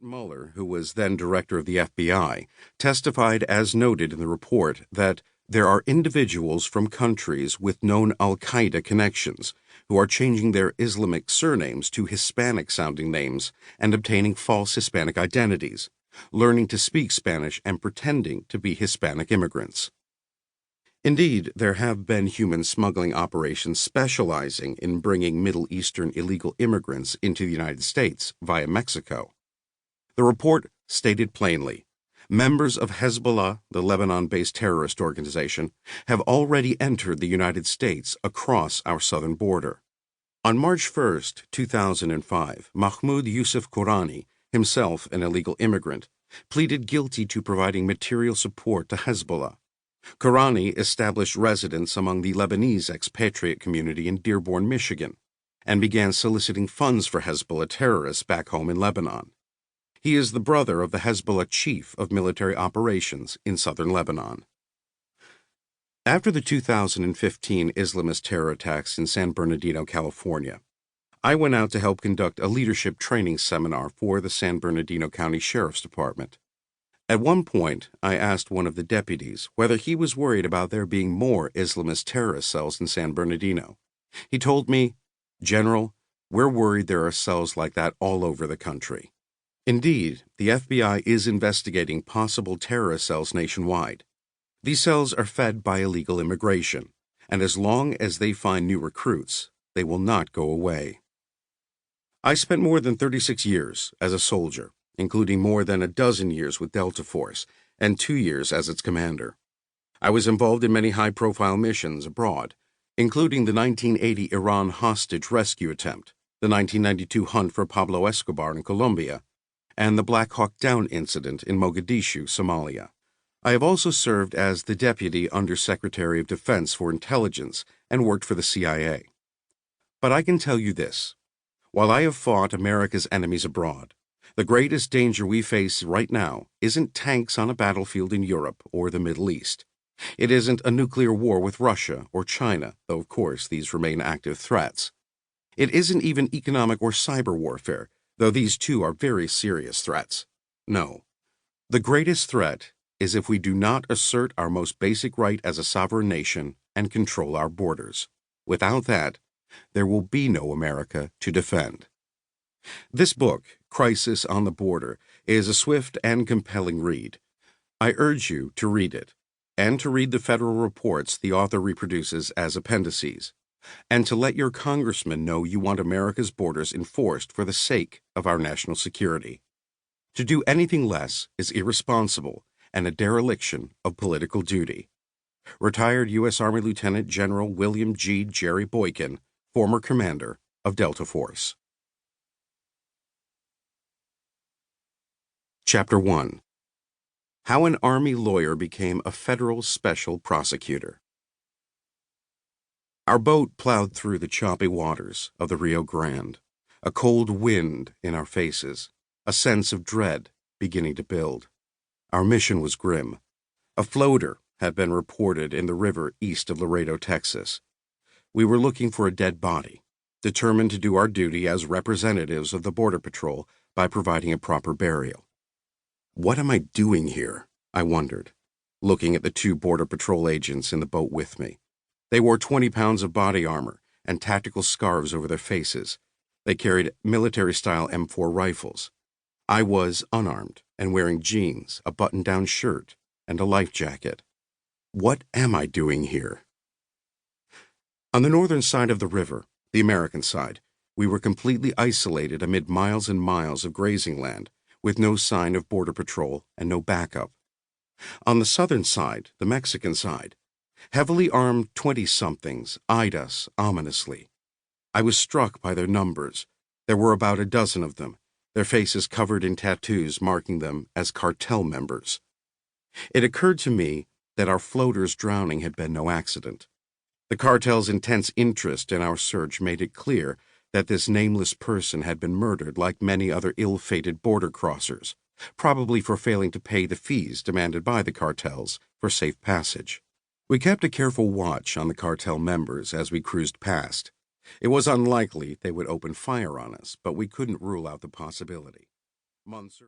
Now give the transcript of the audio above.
Robert Mueller, who was then director of the FBI, testified as noted in the report that there are individuals from countries with known al-Qaeda connections who are changing their Islamic surnames to Hispanic-sounding names and obtaining false Hispanic identities, learning to speak Spanish and pretending to be Hispanic immigrants. Indeed, there have been human smuggling operations specializing in bringing Middle Eastern illegal immigrants into the United States via Mexico. The report stated plainly, members of Hezbollah, the Lebanon-based terrorist organization, have already entered the United States across our southern border. On March 1, 2005, Mahmoud Yusuf Kourani, himself an illegal immigrant, pleaded guilty to providing material support to Hezbollah. Kourani established residence among the Lebanese expatriate community in Dearborn, Michigan, and began soliciting funds for Hezbollah terrorists back home in Lebanon. He is the brother of the Hezbollah chief of military operations in southern Lebanon. After the 2015 Islamist terror attacks in San Bernardino, California, I went out to help conduct a leadership training seminar for the San Bernardino County Sheriff's Department. At one point, I asked one of the deputies whether he was worried about there being more Islamist terrorist cells in San Bernardino. He told me, "General, we're worried there are cells like that all over the country." Indeed, the FBI is investigating possible terrorist cells nationwide. These cells are fed by illegal immigration, and as long as they find new recruits, they will not go away. I spent more than 36 years as a soldier, including more than a dozen years with Delta Force and 2 years as its commander. I was involved in many high-profile missions abroad, including the 1980 Iran hostage rescue attempt, the 1992 hunt for Pablo Escobar in Colombia, and the Black Hawk Down incident in Mogadishu, Somalia. I have also served as the Deputy Undersecretary of Defense for Intelligence and worked for the CIA. But I can tell you this. While I have fought America's enemies abroad, the greatest danger we face right now isn't tanks on a battlefield in Europe or the Middle East. It isn't a nuclear war with Russia or China, though of course these remain active threats. It isn't even economic or cyber warfare, though these too are very serious threats. No. The greatest threat is if we do not assert our most basic right as a sovereign nation and control our borders. Without that, there will be no America to defend. This book, Crisis on the Border, is a swift and compelling read. I urge you to read it, and to read the federal reports the author reproduces as appendices, and to let your congressman know you want America's borders enforced for the sake of our national security. To do anything less is irresponsible and a dereliction of political duty. Retired U.S. Army Lieutenant General William G. Jerry Boykin, former commander of Delta Force. Chapter 1. How an Army Lawyer Became a Federal Special Prosecutor. Our boat plowed through the choppy waters of the Rio Grande, a cold wind in our faces, a sense of dread beginning to build. Our mission was grim. A floater had been reported in the river east of Laredo, Texas. We were looking for a dead body, determined to do our duty as representatives of the Border Patrol by providing a proper burial. What am I doing here? I wondered, looking at the 2 Border Patrol agents in the boat with me. They wore 20 pounds of body armor and tactical scarves over their faces. They carried military-style M4 rifles. I was unarmed and wearing jeans, a button-down shirt, and a life jacket. What am I doing here? On the northern side of the river, the American side, we were completely isolated amid miles and miles of grazing land, with no sign of Border Patrol and no backup. On the southern side, the Mexican side, heavily armed 20-somethings eyed us ominously. I was struck by their numbers. There were about a dozen of them, their faces covered in tattoos marking them as cartel members. It occurred to me that our floater's drowning had been no accident. The cartel's intense interest in our search made it clear that this nameless person had been murdered like many other ill-fated border crossers, probably for failing to pay the fees demanded by the cartels for safe passage. We kept a careful watch on the cartel members as we cruised past. It was unlikely they would open fire on us, but we couldn't rule out the possibility. Months